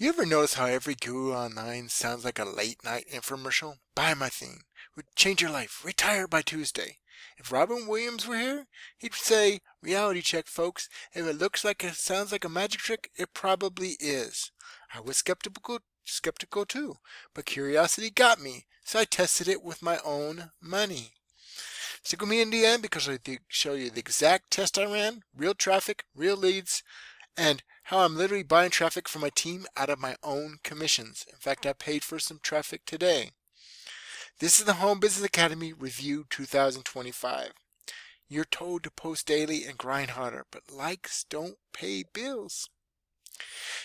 You ever notice how every guru online sounds like a late night infomercial? Buy my thing. Would change your life. Retire by Tuesday. If Robin Williams were here, he'd say, reality check, folks. If it looks like it sounds like a magic trick, it probably is. I was skeptical too, but curiosity got me, so I tested it with my own money. Stick with me in the end because I show you the exact test I ran, real traffic, real leads, and how I'm literally buying traffic for my team out of my own commissions. In fact, I paid for some traffic today. This is the Home Business Academy Review 2025. You're told to post daily and grind harder, but likes don't pay bills.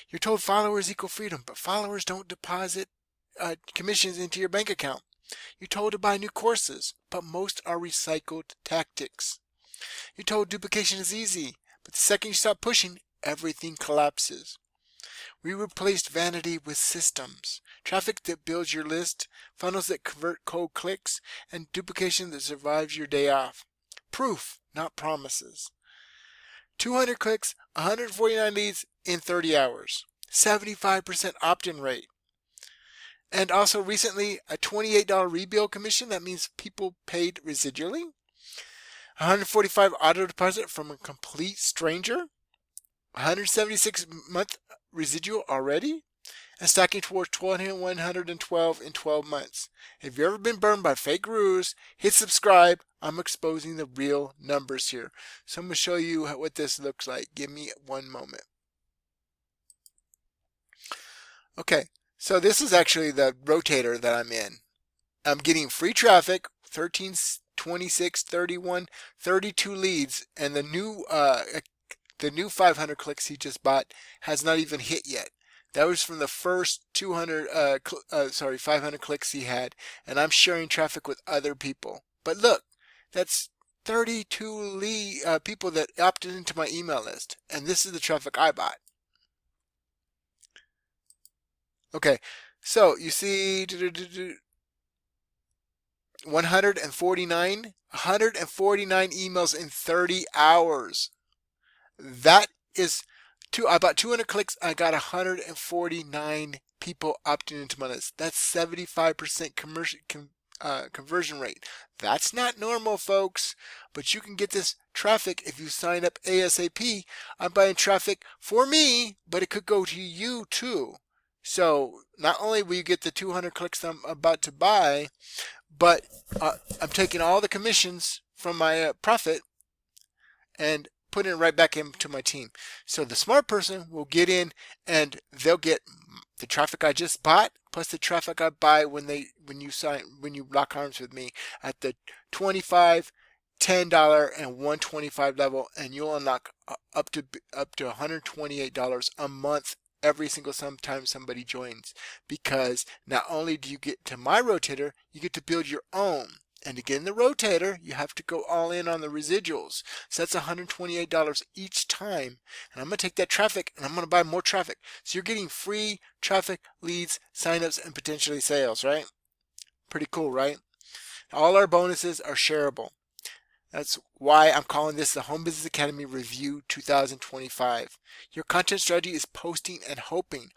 You're told followers equal freedom, but followers don't deposit commissions into your bank account. You're told to buy new courses, but most are recycled tactics. You're told duplication is easy, but the second you stop pushing, everything collapses. We replaced vanity with systems, traffic that builds your list, funnels that convert cold clicks, and duplication that survives your day off. Proof, not promises. 200 clicks, 149 leads in 30 hours. 75% opt-in rate. And also recently a $28 rebill commission. That means people paid residually. 145 auto deposit from a complete stranger. 176 month residual already, and stacking towards 2,112 in 12 months. If you've ever been burned by fake gurus, hit subscribe. I'm exposing the real numbers here. So I'm going to show you what this looks like. Give me one moment. Okay, so this is actually the rotator that I'm in. I'm getting free traffic, 13, 26, 31, 32 leads, and the new 500 clicks he just bought has not even hit yet. That was from the first 500 clicks he had, and I'm sharing traffic with other people. But look, that's 32 people that opted into my email list, and this is the traffic I bought. Okay, so you see 149 emails in 30 hours. That is about 200 clicks. I got 149 people opting into my list. That's 75% conversion rate. That's not normal, folks, but you can get this traffic if you sign up ASAP. I'm buying traffic for me, but it could go to you too. So not only will you get the 200 clicks I'm about to buy, but I'm taking all the commissions from my profit and putting it right back into my team. So the smart person will get in and they'll get the traffic I just bought plus the traffic I buy when you lock arms with me at the $25, $10, and $125 level, and you'll unlock up to $128 a month every single time somebody joins, because not only do you get to my rotator, you get to build your own. And to get in the rotator, you have to go all in on the residuals. So that's $128 each time. And I'm going to take that traffic and I'm going to buy more traffic. So you're getting free traffic, leads, signups, and potentially sales, right? Pretty cool, right? All our bonuses are shareable. That's why I'm calling this the Home Business Academy Review 2025. Your content strategy is posting and hoping.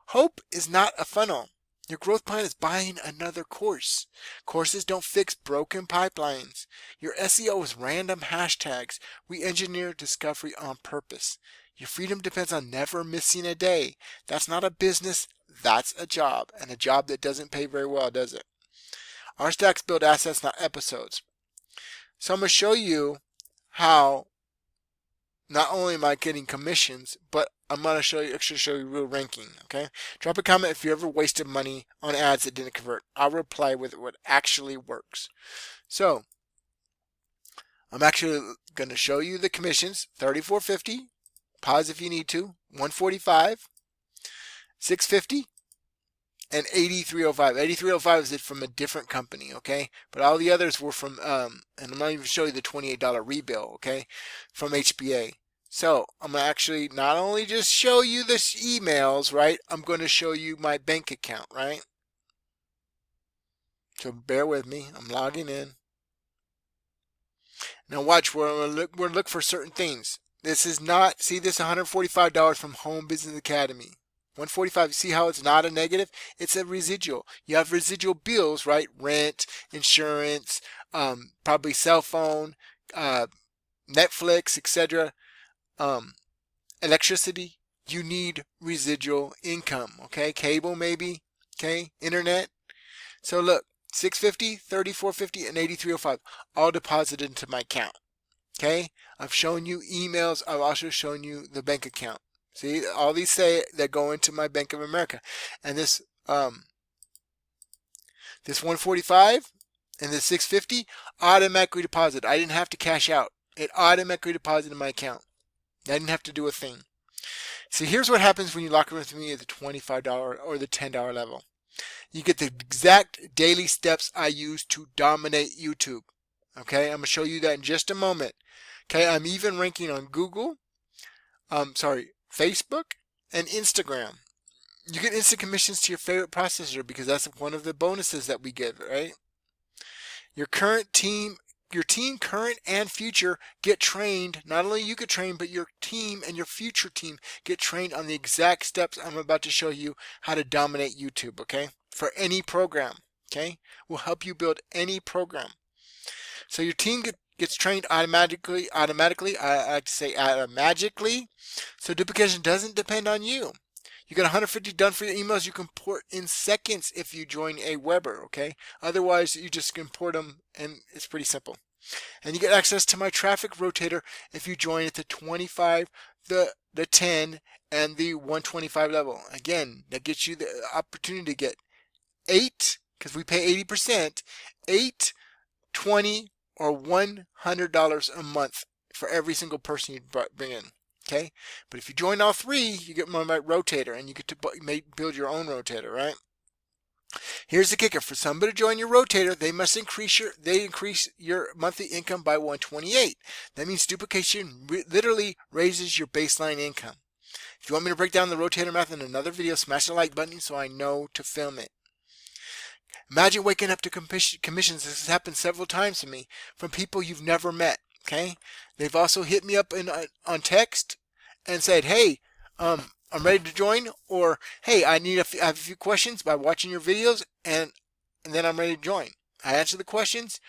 Hope is not a funnel. Your growth plan is buying another course. Courses don't fix broken pipelines. Your SEO is random hashtags. We engineer discovery on purpose. Your freedom depends on never missing a day. That's not a business, that's a job. And a job that doesn't pay very well, does it? Our stacks build assets, not episodes. So I'm going to show you how not only am I getting commissions, but I'm going to actually show you real ranking, okay? Drop a comment if you ever wasted money on ads that didn't convert. I'll reply with what actually works. So I'm actually going to show you the commissions. $34.50, pause if you need to, $145, $650, and $83.05. $83.05 is from a different company, okay? But all the others were from, and I'm not even showing you the $28 rebill, okay, from HBA. So I'm going to actually not only just show you the emails, right? I'm going to show you my bank account, right? So bear with me. I'm logging in. Now watch, we're going to look for certain things. This is not, see this $145 from Home Business Academy. 145, see how it's not a negative? It's a residual. You have residual bills, right? Rent, insurance, probably cell phone, uh, Netflix, etc., um, electricity. You need residual income, okay? Cable maybe, okay? Internet. So look, 650, 3450, and 8305 all deposited into my account, okay? I've shown you emails. I've also shown you the bank account. See, all these say that go into my Bank of America. And this 145 and this 650 automatically deposit. I didn't have to cash out. It automatically deposited in my account. I didn't have to do a thing. See, here's what happens when you lock in with me at the $25 or the $10 level. You get the exact daily steps I use to dominate YouTube. Okay, I'm going to show you that in just a moment. Okay, I'm even ranking on Google, Facebook, and Instagram. You get instant commissions to your favorite processor because that's one of the bonuses that we give, right? Your team, current and future, get trained. Not only you get trained, but your team and your future team get trained on the exact steps I'm about to show you how to dominate YouTube, okay? For any program, okay? We'll help you build any program. So your team gets trained automatically. I like to say magically. So duplication doesn't depend on you. You get 150 done for your emails. You can port in seconds if you join a Weber, okay? Otherwise, you just import them, and it's pretty simple. And you get access to my traffic rotator if you join at the 25, the 10, and the 125 level. Again, that gets you the opportunity to get 8, because we pay 80%, 8, 20, or $100 a month for every single person you bring in. Okay, but if you join all 3, you get my rotator, and you get to build your own rotator, right? Here's the kicker: for somebody to join your rotator, they must increase your monthly income by 128. That means duplication literally raises your baseline income. If you want me to break down the rotator math in another video, smash the like button so I know to film it. Imagine waking up to commissions. This has happened several times to me from people you've never met. Okay, they've also hit me up on text and said, "Hey, I'm ready to join," or "Hey, I have a few questions by watching your videos, and then I'm ready to join." I answer the questions,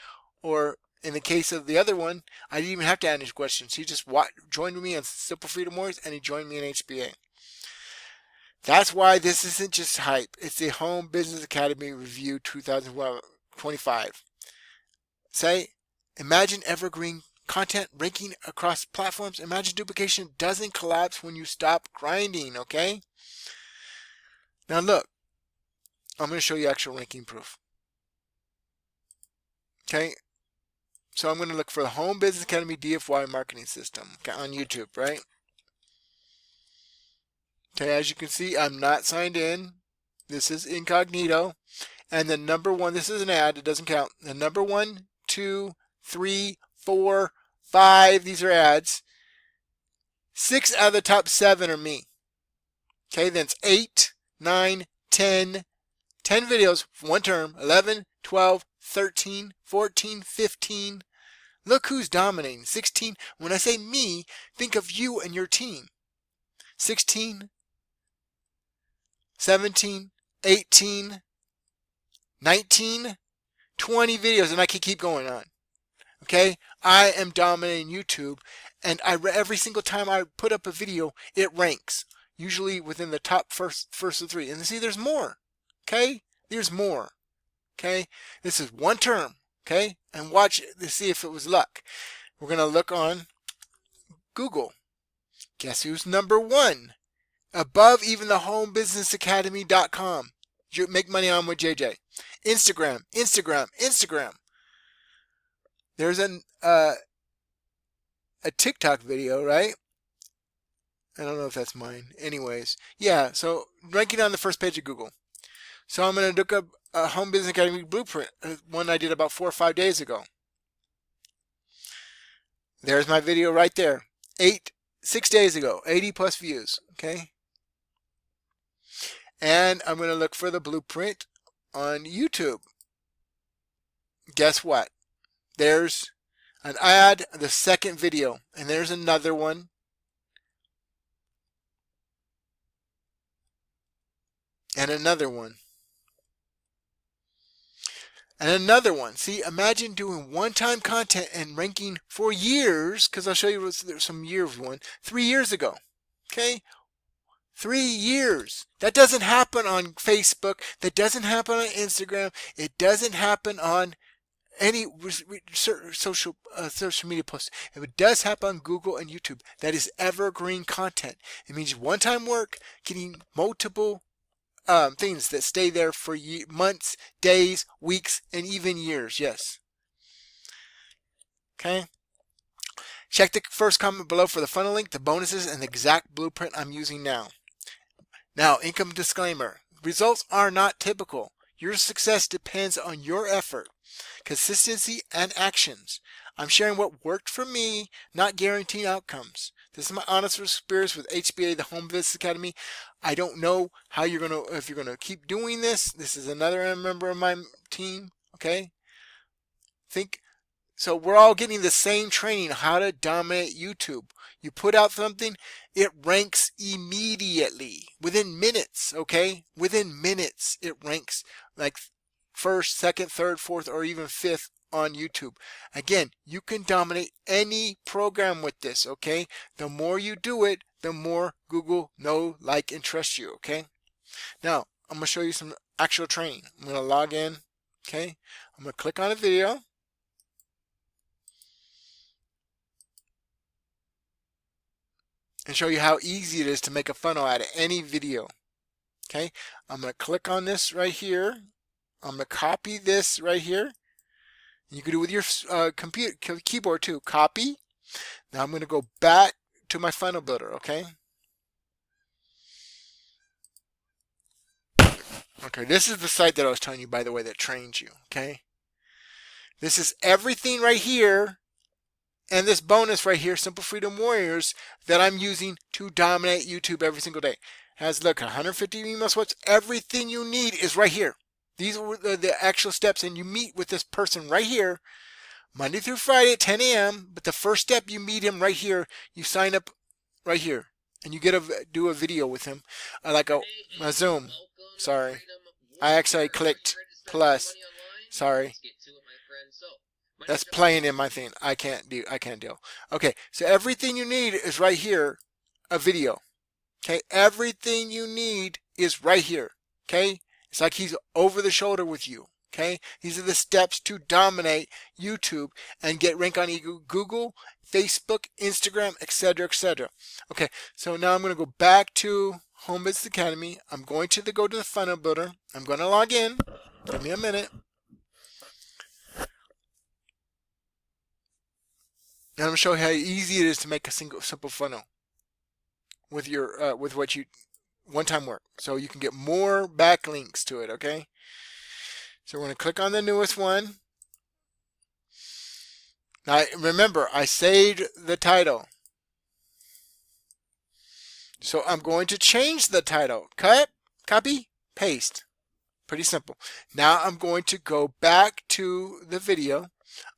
or in the case of the other one, I didn't even have to answer questions. He just joined me on Simple Freedom Wars, and he joined me in HBA. That's why this isn't just hype. It's the Home Business Academy Review 2025. Imagine evergreen content ranking across platforms. Imagine duplication doesn't collapse when you stop grinding, okay? Now look, I'm going to show you actual ranking proof. Okay? So I'm going to look for the Home Business Academy DFY marketing system on YouTube, right? Okay, as you can see, I'm not signed in. This is incognito. And the number 1, this is an ad, it doesn't count. The number 1, 2, 3, 4, 5, these are ads. 6 out of the top 7 are me. Okay, then it's 8, 9, 10 videos, 1 term, 11, 12, 13, 14, 15. Look who's dominating. 16. When I say me, think of you and your team. 16, 17, 18, 19, 20 videos, and I can keep going on. Okay, I am dominating YouTube, and every single time I put up a video, it ranks, usually within the top first of 3. And see, there's more. Okay, there's more. Okay, this is 1 term. Okay, and watch it to see if it was luck. We're gonna look on Google. Guess who's number 1? Above even the homebusinessacademy.com. You make money on with JJ. Instagram. There's a TikTok video, right? I don't know if that's mine. Anyways, yeah, so ranking on the first page of Google. So I'm going to look up a Home Business Academy blueprint, one I did about 4 or 5 days ago. There's my video right there. 6 days ago, 80 plus views, okay? And I'm going to look for the blueprint on YouTube. Guess what? There's an ad, the second video, and there's another one. And another one. And another one. See, imagine doing one-time content and ranking for years, because I'll show you some years one, 3 years ago. Okay? 3 years. That doesn't happen on Facebook. That doesn't happen on Instagram. It doesn't happen on any social media posts. If it does happen on Google and YouTube, that is evergreen content. It means one-time work, getting multiple things that stay there for months, days, weeks, and even years. Yes. Okay. Check the first comment below for the funnel link, the bonuses, and the exact blueprint I'm using now. Now, income disclaimer. Results are not typical. Your success depends on your effort, consistency, and actions. I'm sharing what worked for me, not guaranteeing outcomes. This is my honest experience with HBA, the Home Business Academy. I don't know how if you're gonna keep doing this. This is another member of my team. Okay. So we're all getting the same training, how to dominate YouTube. You put out something, it ranks immediately, within minutes, okay? Within minutes, it ranks like first, second, third, fourth, or even fifth on YouTube. Again, you can dominate any program with this, okay? The more you do it, the more Google know, like, and trust you, okay? Now, I'm going to show you some actual training. I'm going to log in, okay? I'm going to click on a video. And show you how easy it is to make a funnel out of any video. Okay, I'm going to click on this right here. I'm going to copy this right here. You can do it with your keyboard too. Copy. Now I'm going to go back to my funnel builder. Okay. Okay, this is the site that I was telling you, by the way, that trains you. Okay. This is everything right here. And this bonus right here, Simple Freedom Warriors, that I'm using to dominate YouTube every single day. Has, look, 150 email sweats. Everything you need is right here. These are the actual steps, and you meet with this person right here, Monday through Friday at 10 a.m. But the first step, you meet him right here. You sign up right here, and you get do a video with him, like a Zoom. Sorry, I actually clicked plus. Sorry. That's playing in my thing. I can't deal. Okay, so everything you need is right here, a video. Okay, everything you need is right here. Okay, it's like he's over the shoulder with you. Okay, these are the steps to dominate YouTube and get rank on Google, Facebook, Instagram, etc., etc. Okay, so now I'm going to go back to Home Business Academy. I'm going to go to the funnel builder. I'm going to log in. Give me a minute. And I'm going to show you how easy it is to make a simple funnel with your with what you one-time work, so you can get more backlinks to it. Okay. So we're going to click on the newest one. Now remember, I saved the title, so I'm going to change the title. Cut, copy, paste. Pretty simple. Now I'm going to go back to the video.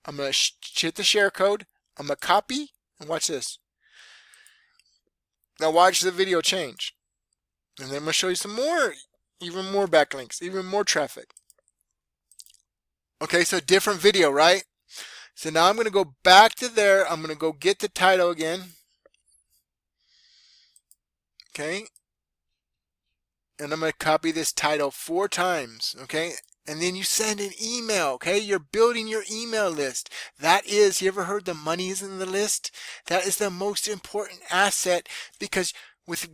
I'm going to hit the share code. I'm going to copy, and watch this. Now watch the video change. And then I'm going to show you some more, even more backlinks, even more traffic. Okay, so different video, right? So now I'm going to go back to there. I'm going to go get the title again. Okay. And I'm going to copy this title 4 times. Okay. And then you send an email, okay? You're building your email list. That is, you ever heard the money is in the list? That is the most important asset, because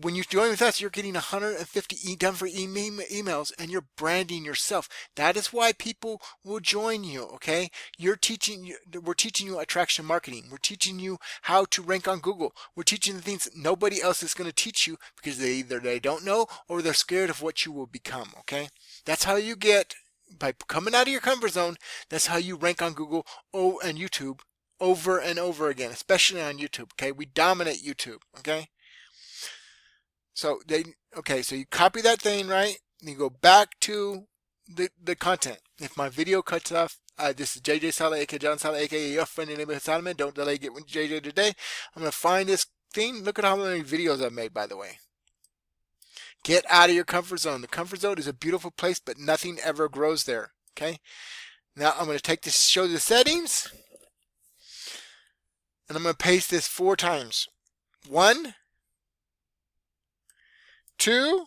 when you join with us, you're getting 150 done for emails, and you're branding yourself. That is why people will join you, okay? We're teaching you attraction marketing. We're teaching you how to rank on Google. We're teaching the things that nobody else is going to teach you, because they don't know, or they're scared of what you will become, okay? That's how you get, by coming out of your comfort zone, that's how you rank on Google and YouTube over and over again, especially on YouTube, okay? We dominate YouTube, okay? So so you copy that thing, right? And you go back to the content. If my video cuts off, this is JJ Sala, aka John Sala, aka your friendly neighborhood Solomon. Don't delay, get with JJ today. I'm gonna find this thing. Look at how many videos I've made, by the way. Get out of your comfort zone. The comfort zone is a beautiful place, but nothing ever grows there. Okay. Now I'm going to take this, show the settings, and I'm going to paste this 4 times. 1, 2,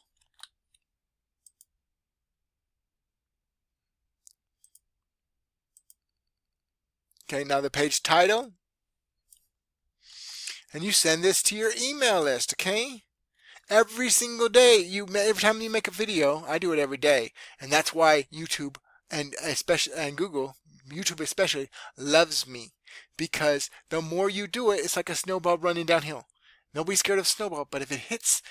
okay, now the page title, and you send this to your email list, okay? Every single day, every time you make a video, I do it every day, and that's why YouTube and especially and Google, YouTube especially, loves me, because the more you do it, it's like a snowball running downhill. Nobody's scared of snowball, but if it hits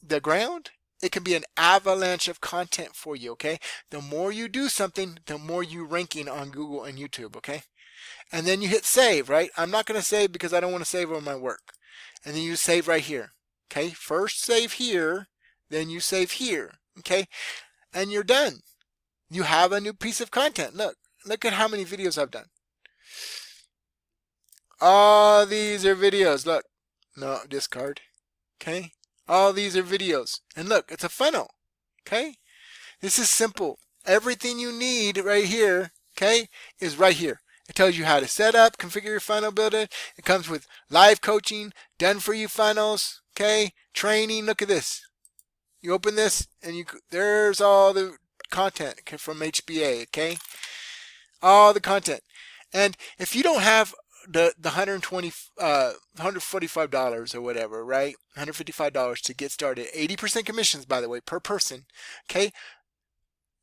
the ground, it can be an avalanche of content for you, okay? The more you do something, the more you ranking on Google and YouTube, okay? And then you hit save, right? I'm not going to save because I don't want to save on my work. And then you save right here, okay? First save here, then you save here, okay? And you're done. You have a new piece of content. Look at how many videos I've done. All these are videos. Look, no, discard, okay? All these are videos. And look, it's a funnel, okay? This is simple. Everything you need right here, okay, is right here. It tells you how to set up, configure your funnel builder. It comes with live coaching, done for you funnels, okay, training. Look at this. You open this and there's all the content from HBA, okay? All the content. And if you don't have the $145 or whatever, right? $155 to get started. 80% commissions, by the way, per person. Okay.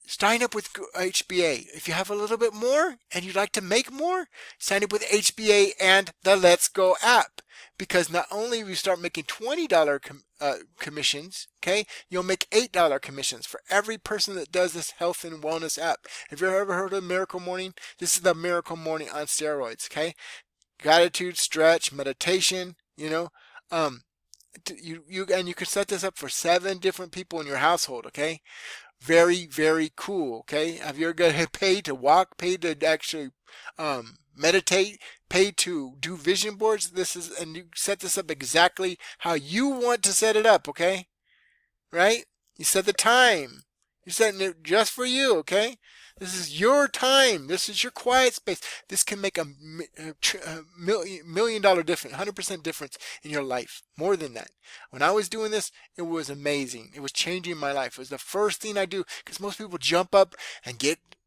Sign up with HBA. If you have a little bit more and you'd like to make more, sign up with HBA and the Let's Go app. Because not only will you start making $20 commissions, okay, you'll make $8 commissions for every person that does this health and wellness app. Have you ever heard of Miracle Morning? This is the Miracle Morning on steroids, okay? Gratitude, stretch, meditation, you can set this up for 7 different people in your household, okay? Very, very cool, okay? Have you ever got paid to walk, paid to actually meditate, paid to do vision boards? And you set this up exactly how you want to set it up, okay? Right? You set the time. You're setting it just for you, okay? This is your time. This is your quiet space. This can make a million dollar difference, 100% difference in your life. More than that. When I was doing this, it was amazing. It was changing my life. It was the first thing I do, because most people jump up and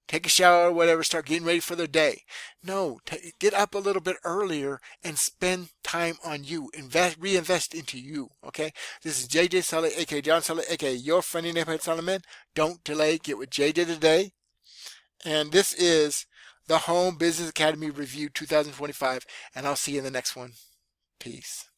take a shower or whatever, start getting ready for their day. No, get up a little bit earlier and spend time on you. Reinvest into you, okay? This is JJ Sully, aka John Sully, aka your friendly neighborhood Solomon. Don't delay. Get with JJ today. And this is the Home Business Academy Review 2025, and I'll see you in the next one. Peace.